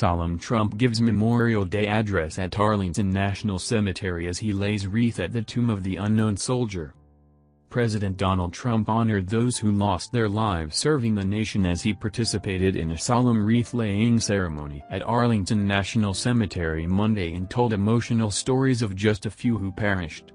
Solemn Trump gives Memorial Day address at Arlington National Cemetery as he lays wreath at the tomb of the unknown soldier. President Donald Trump honored those who lost their lives serving the nation as he participated in a solemn wreath-laying ceremony at Arlington National Cemetery Monday and told emotional stories of just a few who perished.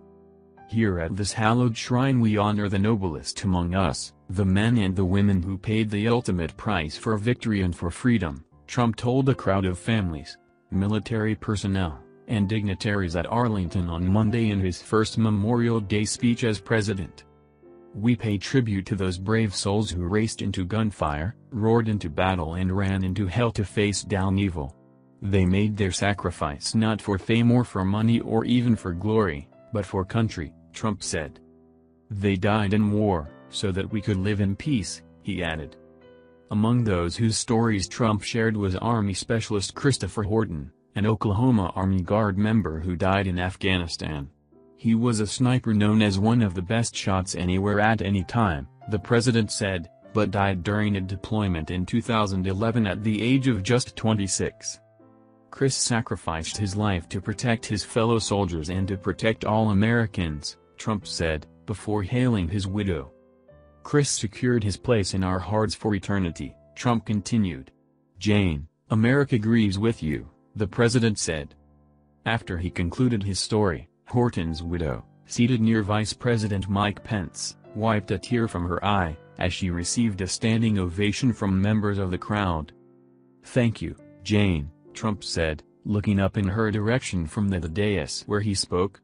"Here at this hallowed shrine we honor the noblest among us, the men and the women who paid the ultimate price for victory and for freedom," Trump told a crowd of families, military personnel, and dignitaries at Arlington on Monday in his first Memorial Day speech as president. "We pay tribute to those brave souls who raced into gunfire, roared into battle and ran into hell to face down evil. They made their sacrifice not for fame or for money or even for glory, but for country," Trump said. "They died in war, so that we could live in peace," he added. Among those whose stories Trump shared was Army Specialist Christopher Horton, an Oklahoma Army Guard member who died in Afghanistan. "He was a sniper known as one of the best shots anywhere at any time," the president said, but died during a deployment in 2011 at the age of just 26. "Chris sacrificed his life to protect his fellow soldiers and to protect all Americans," Trump said, before hailing his widow. "Chris secured his place in our hearts for eternity," Trump continued. "Jane, America grieves with you," the president said. After he concluded his story, Horton's widow, seated near Vice President Mike Pence, wiped a tear from her eye, as she received a standing ovation from members of the crowd. "Thank you, Jane," Trump said, looking up in her direction from the dais where he spoke.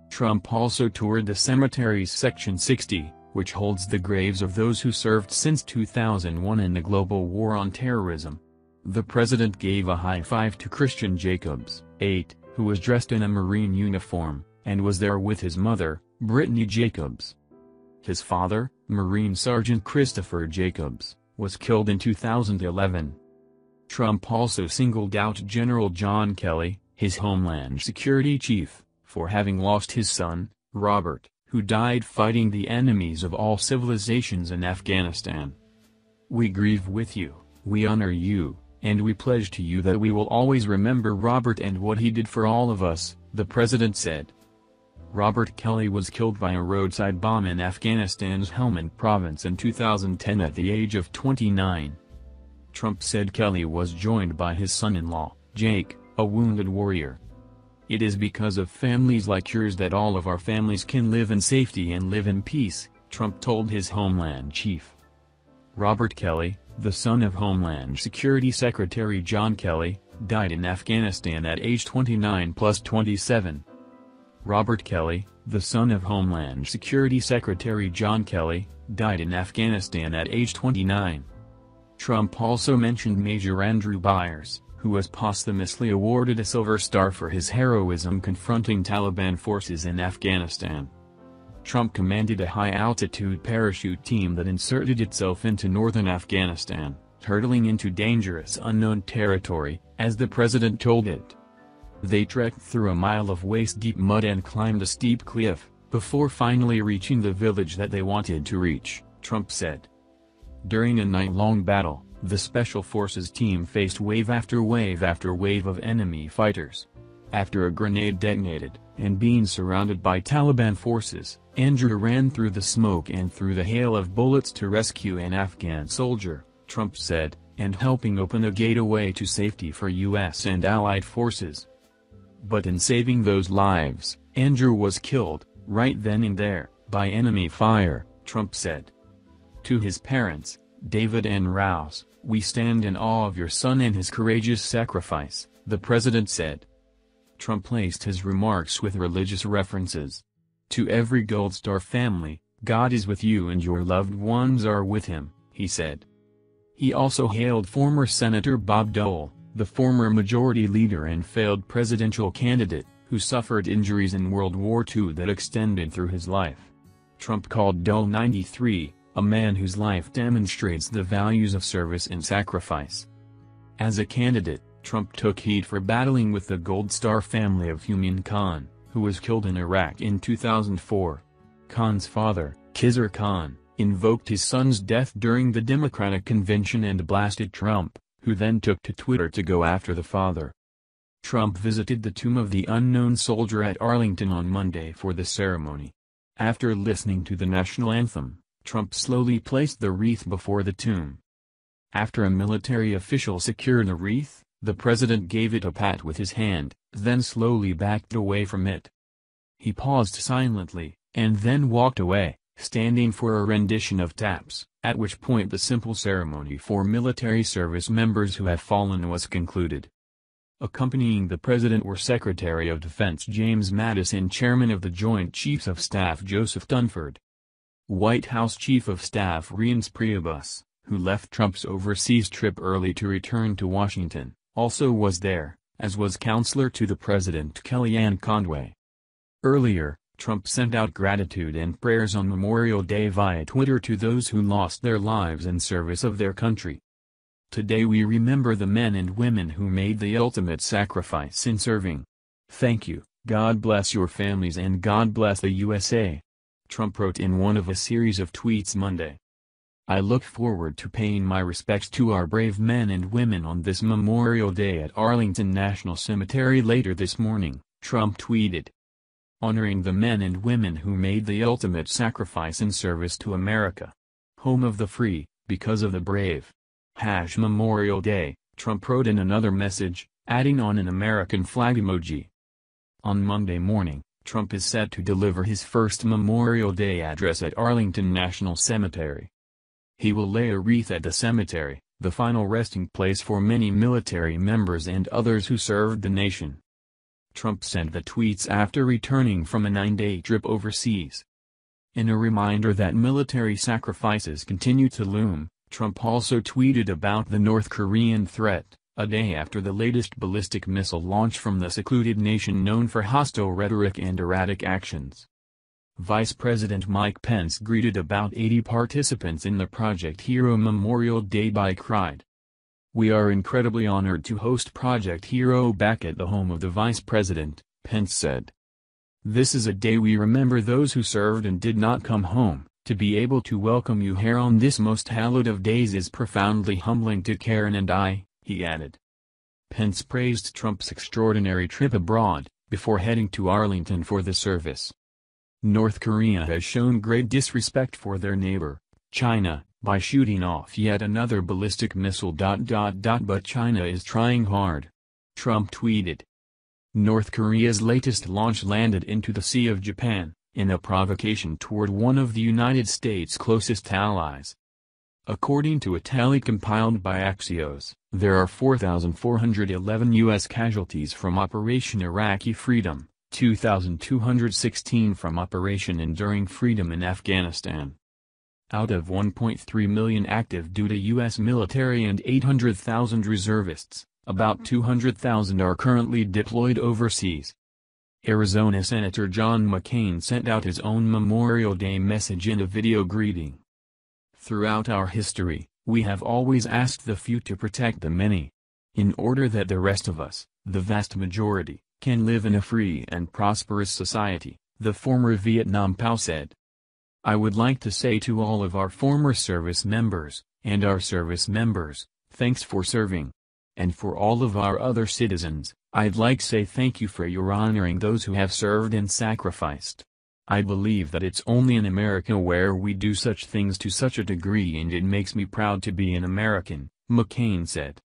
Trump also toured the cemetery's Section 60, which holds the graves of those who served since 2001 in the global war on terrorism. The president gave a high five to Christian Jacobs, 8, who was dressed in a Marine uniform, and was there with his mother, Brittany Jacobs. His father, Marine Sergeant Christopher Jacobs, was killed in 2011. Trump also singled out General John Kelly, his Homeland Security chief, for having lost his son, Robert, who died fighting the enemies of all civilizations in Afghanistan. "We grieve with you, we honor you, and we pledge to you that we will always remember Robert and what he did for all of us," the president said. Robert Kelly was killed by a roadside bomb in Afghanistan's Helmand province in 2010 at the age of 29. Trump said Kelly was joined by his son-in-law, Jake, a wounded warrior. "It is because of families like yours that all of our families can live in safety and live in peace," Trump told his Homeland chief. Robert Kelly, the son of Homeland Security Secretary John Kelly, died in Afghanistan at age 29 plus 27. Robert Kelly, the son of Homeland Security Secretary John Kelly, died in Afghanistan at age 29. Trump also mentioned Major Andrew Byers, who was posthumously awarded a Silver Star for his heroism confronting Taliban forces in Afghanistan. Trump commanded a high-altitude parachute team that inserted itself into northern Afghanistan, hurtling into dangerous unknown territory, as the president told it. They trekked through a mile of waist-deep mud and climbed a steep cliff, before finally reaching the village that they wanted to reach, Trump said. During a night-long battle, the Special Forces team faced wave after wave after wave of enemy fighters. After a grenade detonated, and being surrounded by Taliban forces, Andrew ran through the smoke and through the hail of bullets to rescue an Afghan soldier, Trump said, and helping open a gateway to safety for U.S. and allied forces. But in saving those lives, Andrew was killed, right then and there, by enemy fire, Trump said. To his parents, David and Rouse, "We stand in awe of your son and his courageous sacrifice," the president said. Trump placed his remarks with religious references. "To every Gold Star family, God is with you and your loved ones are with him," he said. He also hailed former Senator Bob Dole, the former majority leader and failed presidential candidate, who suffered injuries in World War II that extended through his life. Trump called Dole 93, a man whose life demonstrates the values of service and sacrifice. As a candidate, Trump took heat for battling with the Gold Star family of Human Khan, who was killed in Iraq in 2004. Khan's father, Khizr Khan, invoked his son's death during the Democratic convention and blasted Trump, who then took to Twitter to go after the father. Trump visited the tomb of the unknown soldier at Arlington on Monday for the ceremony. After listening to the national anthem, Trump slowly placed the wreath before the tomb. After a military official secured the wreath, the president gave it a pat with his hand, then slowly backed away from it. He paused silently, and then walked away, standing for a rendition of taps, at which point the simple ceremony for military service members who have fallen was concluded. Accompanying the president were Secretary of Defense James Mattis and Chairman of the Joint Chiefs of Staff Joseph Dunford. White House Chief of Staff Reince Priebus, who left Trump's overseas trip early to return to Washington, also was there, as was Counselor to the President Kellyanne Conway. Earlier, Trump sent out gratitude and prayers on Memorial Day via Twitter to those who lost their lives in service of their country. Today we remember the men and women who made the ultimate sacrifice in serving. Thank you, God bless your families and God bless the USA. Trump wrote in one of a series of tweets Monday. I look forward to paying my respects to our brave men and women on this Memorial Day at Arlington National Cemetery later this morning, Trump tweeted. Honoring the men and women who made the ultimate sacrifice in service to America. Home of the free, because of the brave. Memorial Day, Trump wrote in another message, adding on an American flag emoji. On Monday morning, Trump is set to deliver his first Memorial Day address at Arlington National Cemetery. He will lay a wreath at the cemetery, the final resting place for many military members and others who served the nation. Trump sent the tweets after returning from a 9-day trip overseas. In a reminder that military sacrifices continue to loom, Trump also tweeted about the North Korean threat, a day after the latest ballistic missile launch from the secluded nation known for hostile rhetoric and erratic actions. Vice President Mike Pence greeted about 80 participants in the Project Hero Memorial Day bike ride. We are incredibly honored to host Project Hero back at the home of the Vice President, Pence said. This is a day we remember those who served and did not come home. To be able to welcome you here on this most hallowed of days is profoundly humbling to Karen and I, he added. Pence praised Trump's extraordinary trip abroad, before heading to Arlington for the service. North Korea has shown great disrespect for their neighbor, China, by shooting off yet another ballistic missile. But China is trying hard. Trump tweeted. North Korea's latest launch landed into the Sea of Japan, in a provocation toward one of the United States' closest allies. According to a tally compiled by Axios, there are 4,411 U.S. casualties from Operation Iraqi Freedom, 2,216 from Operation Enduring Freedom in Afghanistan. Out of 1.3 million active duty U.S. military and 800,000 reservists, about 200,000 are currently deployed overseas. Arizona Senator John McCain sent out his own Memorial Day message in a video greeting. Throughout our history, we have always asked the few to protect the many. In order that the rest of us, the vast majority, can live in a free and prosperous society, the former Vietnam POW said. I would like to say to all of our former service members, and our service members, thanks for serving. And for all of our other citizens, I'd like to say thank you for your honoring those who have served and sacrificed. I believe that it's only in America where we do such things to such a degree, and it makes me proud to be an American, McCain said.